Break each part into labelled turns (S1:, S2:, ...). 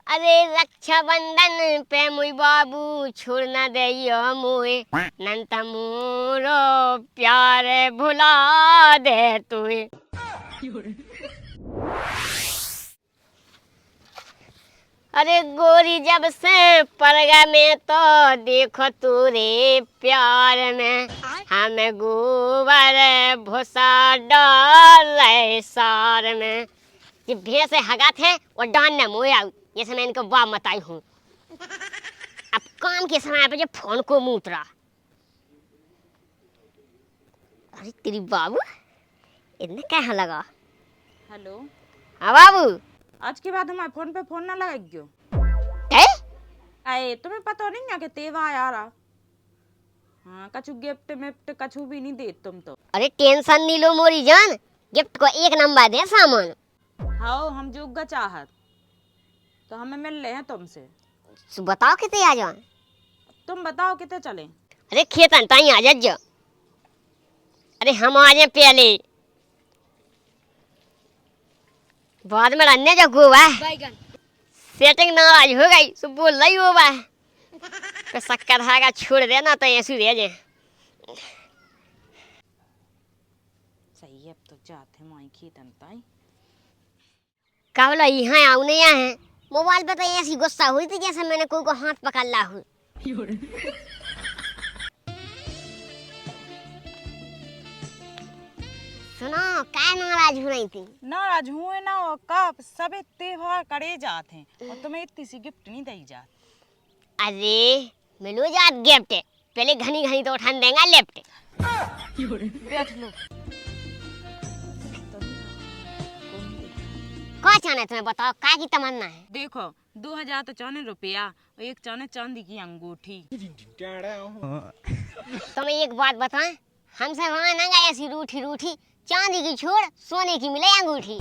S1: अरे रक्षाबंधन पे मुई बाबू छोड़ न देयो मुए नंत मोरो प्यार भुला दे तुए। अरे गोरी जब से परगा में तो देखो तूरे प्यार में हमें गोबर भूसा डाल सार में ये भेड़ से हगा थे और डान न मोया जैसे मैं इनको बाप बताई हूँ। अब काम के समय पे जो फोन को मूतरा। अरे तेरी बाबू इतने कहाँ लगा।
S2: हेलो
S1: हाँ बाबू
S2: आज के बाद हमारे फोन पे फोन ना लगाइयो।
S1: है
S2: आए तुम्हें पता नहीं है कि तेवा यार हाँ कछु गिफ्ट मिफ्ट कछु भी नहीं दे तुम तो।
S1: अरे टेंशन नहीं लो मोरी जान गिफ्ट को एक नंबर दे सामान।
S2: हाँ हम जोगा चाहत तो हमें मिल रहे हैं तुमसे।
S1: बताओ कितने आ जाओ।
S2: तुम बताओ कितने चले।
S1: अरे खेतन ताई आ जा। अरे हम आ जाए पहले बाद में रहने जो गोवा सेटिंग नाराज हो गई सब बोल रही हो बा तो शक्कर धागा छोड़ देना तो ऐसे दे जाए।
S2: सही है अब तो जाते हैं माई खेतन ताई।
S1: का बोला यहाँ आऊ नहीं आए मोबाइल पे तो ऐसी गुस्सा हुई थी जैसे मैंने कोई को हाथ पकड़ ला हूँ। सुनो क्या नाराज हो रही थी।
S2: नाराज हुए ना हो कब सब त्योहार करे जाते हैं और तुम्हें इतनी सी गिफ्ट नहीं दी जाती।
S1: अरे मिलो जात गिफ्ट पहले घनी घनी तो उठान देंगे लेफ्ट।
S2: बैठ लो
S1: क्या चाहना है तुम्हें बताओ क्या की तमन्ना है।
S2: देखो 2000 तो चाने रुपया और एक चाने चांदी की अंगूठी।
S1: तुम्हें एक बात बताएं हमसे वहाँ ना गए ऐसी रूठी रूठी चांदी की छोड़ सोने की मिले अंगूठी।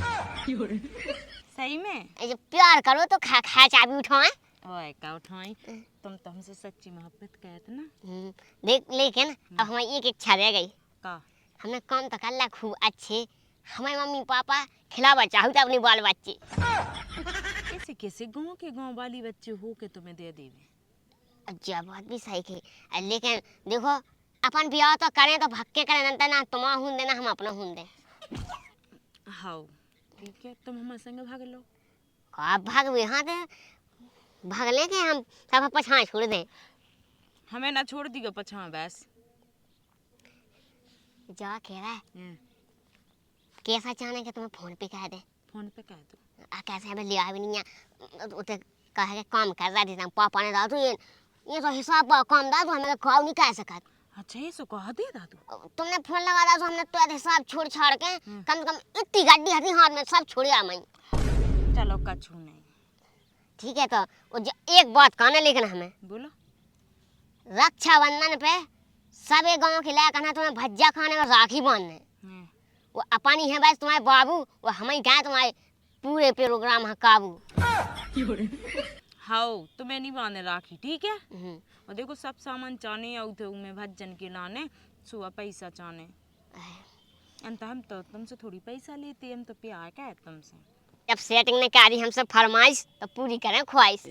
S2: सही में
S1: जो प्यार करो तो खा खा चाबी उठाएं।
S2: ओए का उठाई तुम तो हमसे सच्ची मोहब्बत कहते ना।
S1: देख लेकिन अब हमारी एक इच्छा रह गई।
S2: का
S1: हमने काम तो कर लिया खूब अच्छे हमारे मम्मी पापा खिलावा चाहू तो अपने बाल बच्चे।
S2: कैसे कैसे गांव वाली बच्चे हो के तुम्हें दे देवे।
S1: अच्छा बात भी सही थी लेकिन देखो अपन ब्याह तो करें तो भक्के करें नंतर ना तुम हूं देना हम अपना हूं दे।
S2: हाँ ठीक है तुम हमारे संग भाग लो।
S1: आप भाग यहाँ दे भाग ले के हम सब पछाड़ छोड़ दें।
S2: हमें ना छोड़ दियो पछा बस।
S1: जा कह रहा है कैसा चाहने के तुम्हें फोन पे कह दे।
S2: फोन पे कह दो
S1: कैसे हमें लिया भी नहीं है उते कहे काम कर रहा थी पापा ने दादू ये तो हिसाब काम दादू हमें खाओ नहीं कह सकत।
S2: अच्छा ये सो कह दे दादू
S1: तुमने फोन लगा दा तो हमने तो हिसाब छोड़ छाड़ के कम से कम इतनी गाड़ी हथी हाथ में सब छोड़ आ मैं।
S2: चलो कछु नहीं
S1: ठीक है तो एक बात कहना लेकिन हमें
S2: बोलो।
S1: रक्षाबंधन पे सब एक गाँव के लायक कहना तुम्हें भज्जा खाने और राखी बांधने वो अपनी है बस तुम्हारे बाबू वो हमें क्या तुम्हारे पूरे प्रोग्राम है काबू।
S2: हाँ तुम्हें नहीं बांधे राखी ठीक है। और देखो सब सामान चाने आउते में भज्जन के लाने सुबह पैसा चाने अंत हम तो तुमसे थोड़ी पैसा लेते हम तो प्यार क्या है तुमसे।
S1: जब सेटिंग ने करी हमसे फरमाइश तो पूरी करें ख्वाहिश।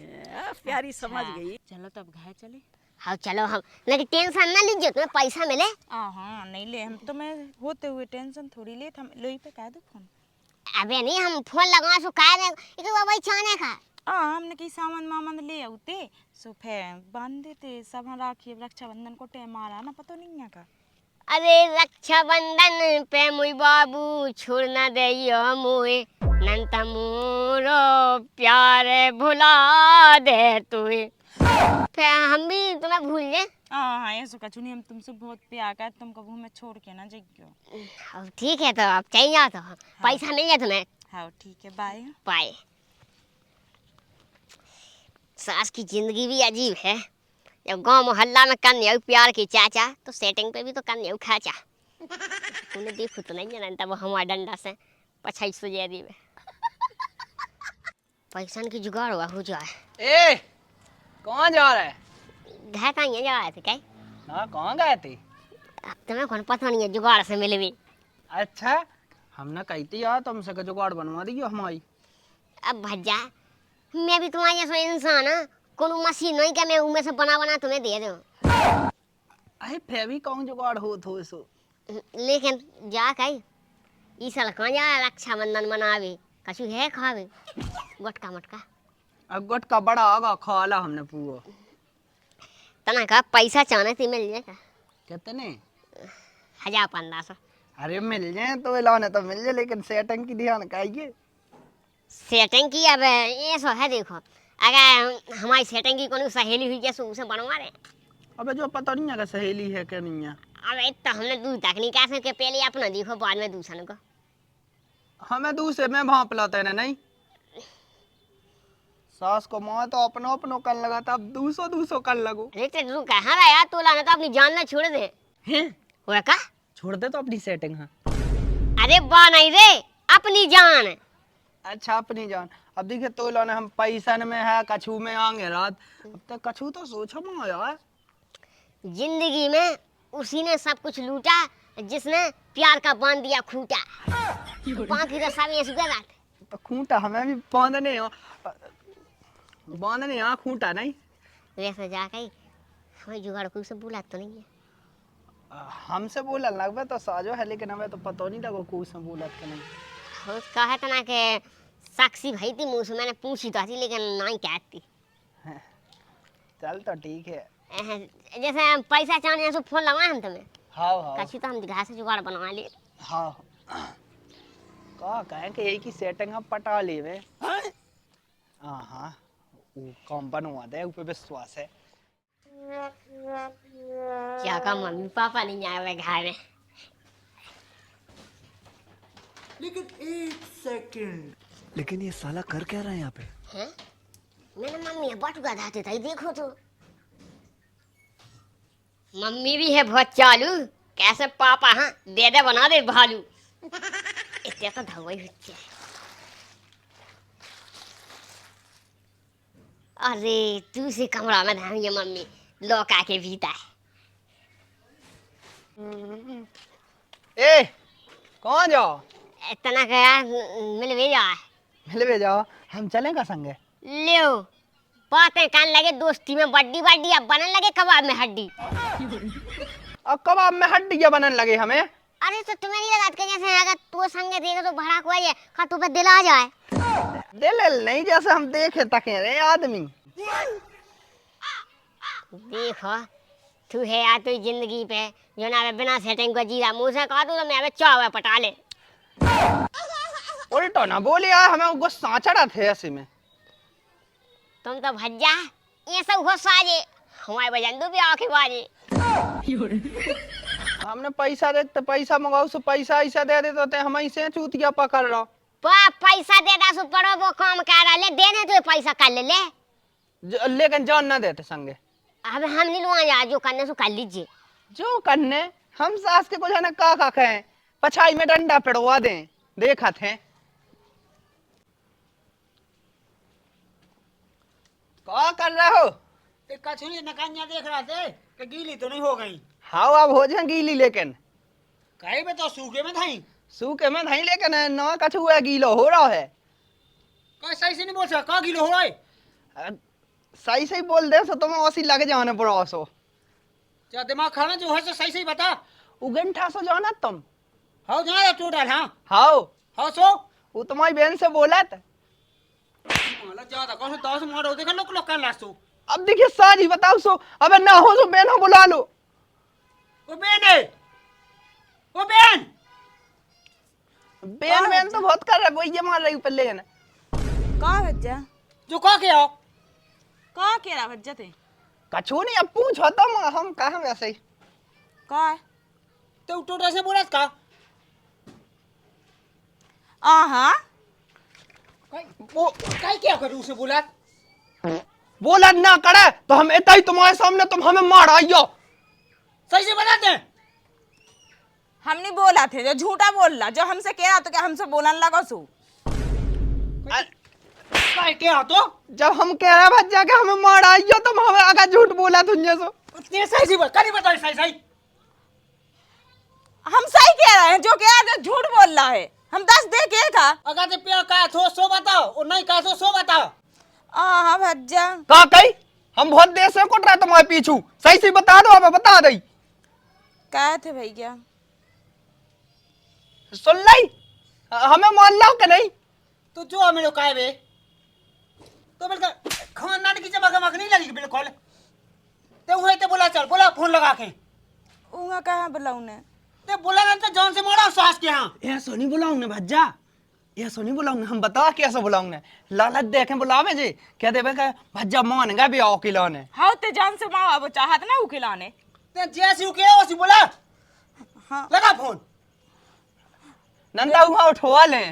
S2: प्यारी समझ गई। चलो तब घर चले।
S1: हाँ चलो हम लेकिन टेंशन ना लीजिए तुम्हें पैसा मिले।
S2: हाँ नहीं ले हम तुम्हें होते हुए टेंशन थोड़ी ले हम लोही पे कह दो फोन।
S1: अबे नहीं हम फोन लगा सो कह रहे एक बाबा चाने का
S2: हमने कई सामान मामन ले आते सो फिर बांध देते सब राखी रक्षाबंधन को टाइम मारा ना पता नहीं है का।
S1: अरे रक्षाबंधन पे मुई बाबू छोड़ न देयो मुए नंत मोरो प्यार भुला दे तुए। फिर हम भी तुम्हें भूल जाए।
S2: हाँ ये सो कछु नहीं हम तुमसे बहुत प्यार कर तुम कभी हमें छोड़ के ना जाइयो।
S1: ठीक है तो अब चाहिए तो पैसा मिल जाए तुम्हें।
S2: हाँ ठीक है बाय
S1: बाय। सास की जिंदगी भी अजीब है जब गांव मोहल्ला में कन्या प्यार की चाचा तो सेटिंग पे भी तो कन्या खाचा। तूने देखो तो नहीं जानता वो हमारा डंडा से पछाई सुझे दी पैसा की जुगाड़ हुआ हो जाए।
S3: ए कौन जा रहा है।
S1: घर कहाँ ये जा रहे थे क्या।
S3: हाँ कहाँ गए थे।
S1: अब तुम्हें कौन पता नहीं है जुगाड़ से मिले भी।
S3: अच्छा हमने कही थी यार तुमसे का जुगाड़ बनवा दी हमारी।
S1: अब भज्जा मैं भी तुम्हारे जैसा इंसान है, कोनो मशीन नहीं क्या मैं उनमें से बना बना तुम्हें दे दूं।
S3: अरे फे भी कौन जुगाड़ हो थो सो।
S1: लेकिन जा कही ई साल कहाँ जा रक्षाबंधन मनावे, कछु है खावे गोटका मटका।
S3: अब गुटका बड़ा आगा खाला हमने पूरा।
S1: तना का पैसा चाहने थी मिल जाएगा
S3: कितने?
S1: 1000-1500।
S3: अरे मिल जाए तो लाने तो मिल जाए, लेकिन सेटिंग की ध्यान चाहिए।
S1: सेटिंग की अब ऐसा है, देखो अगर हमारी सेटिंग की कोई सहेली हुई जैसे उसे बनवा रहे।
S3: अबे जो पता नहीं है कि सहेली है क्या नहीं है।
S1: अब इतना हमने दूर तक नहीं कह सके, पहले अपना देखो बाद में दूसरे को।
S3: हमें दूसरे में भाप लाते हैं नहीं। सास को माँ तो अपनो अपनो कर लगा था, अब दूसो कर लगो।
S1: अरे रुक हाँ यार, तो लाना तो अपनी जान ना छोड़ दे
S3: हैं?
S1: हो का
S3: छोड़ दे तो अपनी सेटिंग है।
S1: अरे बा नहीं रे, अपनी जान।
S3: अच्छा अपनी जान। अब देखिए तो लाने हम पैसा में है, कछू में आएंगे रात। अब तक कछू तो सोचो माँ यार।
S1: जिंदगी में उसी ने सब कुछ लूटा जिसने प्यार का बांध दिया खूंटा। बाकी तो सब ऐसे गलत।
S3: तो खूंटा हमें भी बांधने यहाँ खूंटा नहीं।
S1: वैसे जाके हमें जुगाड़ कोई से बुला तो नहीं है।
S3: हमसे बोला लगभग तो साजो है, लेकिन हमें तो पता नहीं लगा कोई से बोला कि नहीं।
S1: हो कहा था ना कि साक्षी भाई थी, मुँह से मैंने पूछी तो थी, लेकिन नहीं कहती।
S3: चल तो ठीक है।
S1: जैसे हम पैसा चाहने से फोन लगाए हम तुम्हें।
S3: हाँ हाँ
S1: कछु तो हम दिखा से जुगाड़ बनवा लिए।
S3: हाँ कहा कहें कि यही की सेटिंग हम पटा ले वे। हाँ हाँ वो काम बनवा दे, ऊपर विश्वास है।
S1: क्या का मम्मी पापा नहीं आए हुए घर में।
S4: लेकिन एक सेकंड, लेकिन ये साला कर क्या रहा है यहाँ पे?
S1: हैं? मैंने मम्मी बटुआ धाते था, देखो तो मम्मी भी है बहुत चालू। कैसे पापा हाँ दे दे बना दे भालू। इतने तो धवाई होती है। अरे दूसरे कमरा में धाम ये मम्मी लौका के भीतर।
S3: ए कौन जाओ?
S1: इतना क्या मिल भी जाए।
S3: मिल जाओ, हम चलेंगे संगे।
S1: लो बातें कान लगे दोस्ती में बड्डी बड्डी, अब बनने लगे कबाब में हड्डी।
S3: अब कबाब में हड्डियां बनने लगे हमें।
S1: अरे तो तुम्हें नहीं लगा कि जैसे अगर तू संगे देगा तो भड़ा को आए का तू पे दिल आ जाए।
S3: दिल नहीं जैसे हम देखे तके रे आदमी।
S1: देखो तू है यार, तू जिंदगी पे जो ना बिना सेटिंग को जीरा मुंह से कहा तो मैं चाव पटा ले।
S3: उल्टो ना बोली यार, हमें गुस्सा चढ़ा थे ऐसे में।
S1: तुम तो भज्जा ये सब गुस्सा जे हमारे बजन दो भी आंखें बाजे।
S3: हमने पैसा दे तो पैसा मंगाओ, सो पैसा ऐसा दे दे तो हम ऐसे चूतिया पकड़ रहा।
S1: पैसा दे दा सो पड़ो वो काम कर रहा ले, देने तो पैसा कर ले ले।
S3: लेकिन जान ना देते संगे।
S1: अब हम नहीं लुआ जा, जो करने सो कर लीजिए।
S3: जो करने हम सास के को जाने का कहें, पछाई में डंडा पिड़वा दें, देखा थे। क्या कर रहे हो?
S5: कछुली नकानिया देख रहा थे कि गीली तो नहीं हो गई।
S3: हाँ अब हो जाए गीली, लेकिन
S5: कहीं में तो सूखे में था।
S3: सूखे में नहीं, लेकिन ना कछु गीलो हो रहा है।
S5: सही से नहीं बोल सकता, कहाँ गीलो हो रहा है?
S3: सही सही बोल दे, सो तुम्हें वैसी लग जाने पड़ा सो।
S5: क्या दिमाग खाना जो है सही सही बता।
S3: उगंठा सो जाना तुम।
S5: हाँ जाना टोटल। हाँ
S3: हाँ
S5: हाँ सो
S3: वो तुम्हारी बहन से बोला था।
S5: ज्यादा कौन 10 मारो देखा लोग लोग कर लासो।
S3: अब देखिए साजी बताओ सो, अबे ना हो तो बहन बुला लो।
S5: वो बहन है, वो बहन
S3: बहन तो बहुत कर रहा है, वही ये मार रही पल्ले है।
S2: का भज्जा
S5: जो कहा के आओ
S2: का कह रहा भज्जा थे?
S3: कछु नहीं, अब पूछो तुम, हम कहा वैसे ही।
S2: का है?
S5: तो टोटल से बोला का
S2: आहा
S5: वो काय क्या करूं उसे बोला।
S3: बोला ना करे तो हम इतना ही तुम्हारे सामने तुम हमें मार आइयो।
S5: सही से बताते हैं।
S2: हम नहीं बोला थे, जो झूठा बोल रहा, जो हमसे कह रहा तो क्या हमसे बोलने लगा सो।
S5: काय क्या तो
S3: जब हम कह रहे भज्जा के हमें मार आइयो, तुम हमें आगे झूठ बोला तुझे सो।
S5: उतने सही से करी बताओ सही सही।
S2: हम सही कह रहे हैं, जो कह रहा है झूठ बोल रहा है। हम 10 दे के था।
S5: अगर ते प्यार का थो सो बताओ और नहीं का सो बताओ।
S2: हाँ भज्जा
S3: का कही हम बहुत देर से कुट रहे तुम्हारे पीछू सही से बता दो हमें बता दई
S2: कहे थे भैया
S3: सुन लाई हमें मान लो कि नहीं
S5: तू जो हमें लोग काहे बे तो बिल्कुल खानदान की चमक नहीं लगी बिल्कुल ते वहीं ते बोला चल बोला फोन लगा के
S2: उंगा कहाँ बुलाऊ ने
S5: ते बोला ना तो जॉन से मोड़ा सास के यहाँ
S3: ऐसा नहीं बुलाऊंगे भज्जा ऐसा नहीं बुलाऊंगे हम बता कैसे बुलाऊंगे लालच देखे बुलावे जी क्या देवे का भज्जा मानेगा भी आओ किलाने
S2: हाँ ते जान से माँ वो चाहत ना उकिलाने
S5: ते जैसी उके वैसी बोला
S2: हाँ
S5: लगा फोन
S3: नंदा वहाँ उठवा ले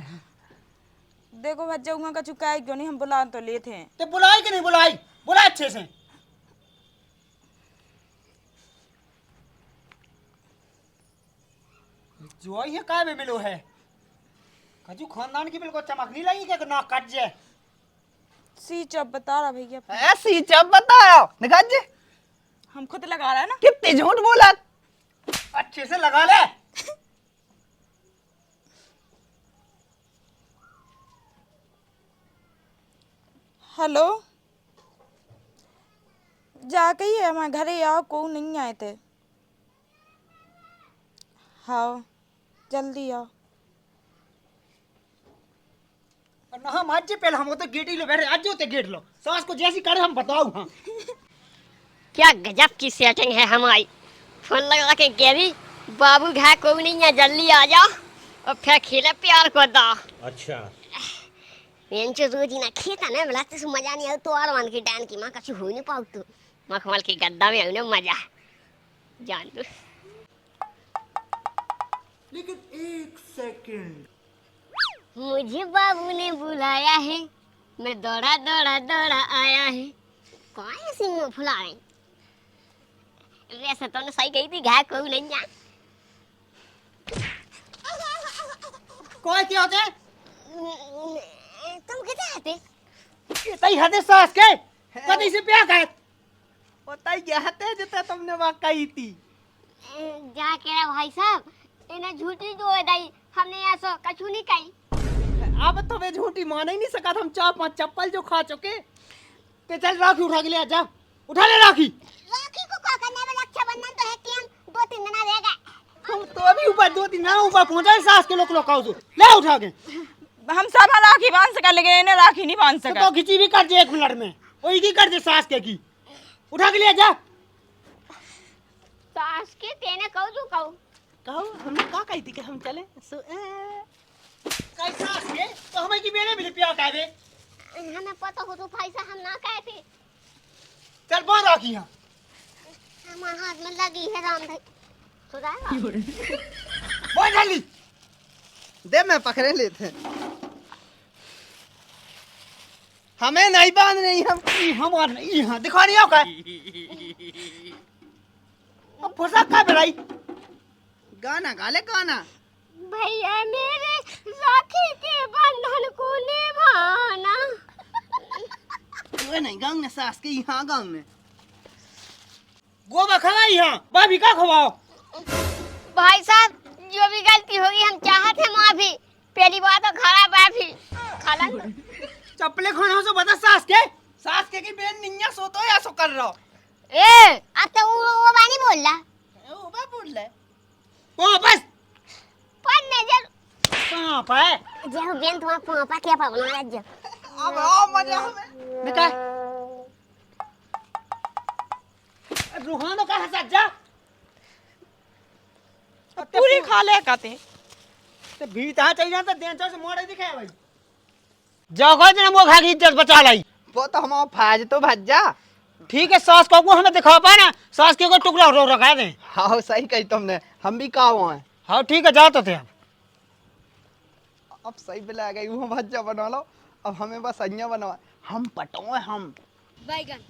S2: देखो भज्जा उंगा का चुकाई क्यों नहीं हम बुला तो लेते हैं
S5: ते बुलाई कि नहीं बुलाई बोला अच्छे से जो ये काय में मिलो है कजू खानदान की बिल्कुल चमक नहीं लगी कि ना कट जाए
S2: सी चप बता रहा भैया
S3: ऐसी जब बताओ निकाल जी
S2: हम खुद लगा रहा है ना
S3: कितनी झूठ बोला
S5: अच्छे से लगा ले
S2: हेलो जाके ही है हमारे घरे आओ को नहीं आए थे हाँ जल्दी आओ
S5: ना हम आज से पहले हम तो गेट ही लो बैठे आज होते गेट लो सास को जैसी करे हम बताओ हाँ
S1: क्या गजब की सेटिंग है हमारी। फोन लगा के कह रही बाबू घर कोई नहीं है जल्दी आ जाओ और फिर खेले प्यार को दो।
S5: अच्छा
S1: बेंचो रोज ना खेता ना बोला तो मजा नहीं आऊ तो और मान की डान की माँ कछु हो नहीं पाऊ तू मखमल की गद्दा में आऊ ना मजा जान तू।
S4: लेकिन एक सेकंड
S1: मुझे बाबू ने बुलाया है मैं दौड़ा दौड़ा दौड़ा आया है कौन सी मुँह फुला रही वैसे तो सही गई थी घर कोई नहीं जा
S5: कोई क्या होते
S1: तुम किधर आते
S5: ये तई हदे सास के कदी से प्यार कर
S3: होता ही कहते जितना तुमने वहाँ कही थी
S1: जा के रे भाई साहब इन्हें झूठी जो है दाई हमने ऐसा कछु नहीं कही
S3: अब तो वे झूठी मान ही नहीं सका हम 4-5 चप्पल जो खा चुके
S5: ते चल राखी उठा के ले आ जा उठा ले राखी
S1: राखी को क्या करना है रक्षाबंधन तो है कि हम 2-3 दिन रह गए
S5: हम तो अभी ऊपर 2-3 ना ऊपर पहुंचा सास के लोग काऊ ले उठा के
S2: हम सब राखी बांध सका लेकिन इन्हें राखी नहीं बांध सका
S5: तो खिची भी कर दे 1 मिनट में वही की कर दे सास के की उठा के ले जा
S1: सास के तेने कहू जो कहू
S3: कहो हमने कहा कही थी कि हम चले
S5: कई सास के तो हमें की मेरे मिले प्यार कर दे
S1: हमें पता हो तो भाई साहब हम ना कहे थे
S5: चल बांध राखी यहाँ
S1: हमारे हाथ में लगी है राम भाई सुधार
S5: बांध जल्दी
S3: दे मैं पकड़े लेते हमें नहीं बांध नहीं
S5: हम और नहीं यहाँ दिखा नहीं का अब फसा का बेलाई
S3: गाना गा ले गाना
S1: भैया मेरे राखी के बंधन को निभाना
S3: वो नहीं गाँव सास के यहाँ गाँव में
S5: गोबा खवा यहाँ भाभी का खवाओ
S1: भाई साहब जो भी गलती होगी हम चाहते हैं माफी पहली बात तो खराब है भी खाला
S5: चप्पले खाना से बता सास के की बेन निन्या सो तो या सो कर रहा
S1: ए अब तो वो बानी बोल रहा
S3: ओ बा बोल ले
S5: ओ बस
S1: पर नजर
S5: पाप है
S1: जो बेन तुम्हारा पापा क्या पावना आज
S3: अब आओ मजा हमें
S5: निकाल रूहानो का हंसा जा
S2: पूरी खा ले कहते
S5: तो भीता चाहिए तो देंचो से मोड़े दिखे भाई जगह ने वो खा की इज्जत बचा लाई
S3: वो तो हम फाज तो भज्जा
S5: ठीक है सास को हमें दिखा पाए ना सास के को टुकड़ा रो रखा दे
S3: हाँ सही कही तुमने हम भी काव हैं
S5: हाँ ठीक है जाओ तो थे
S3: अब सही बिला गई वो भज्जा बना लो अब हमें बस अन्या बनवा हम पटो हम
S1: बैगन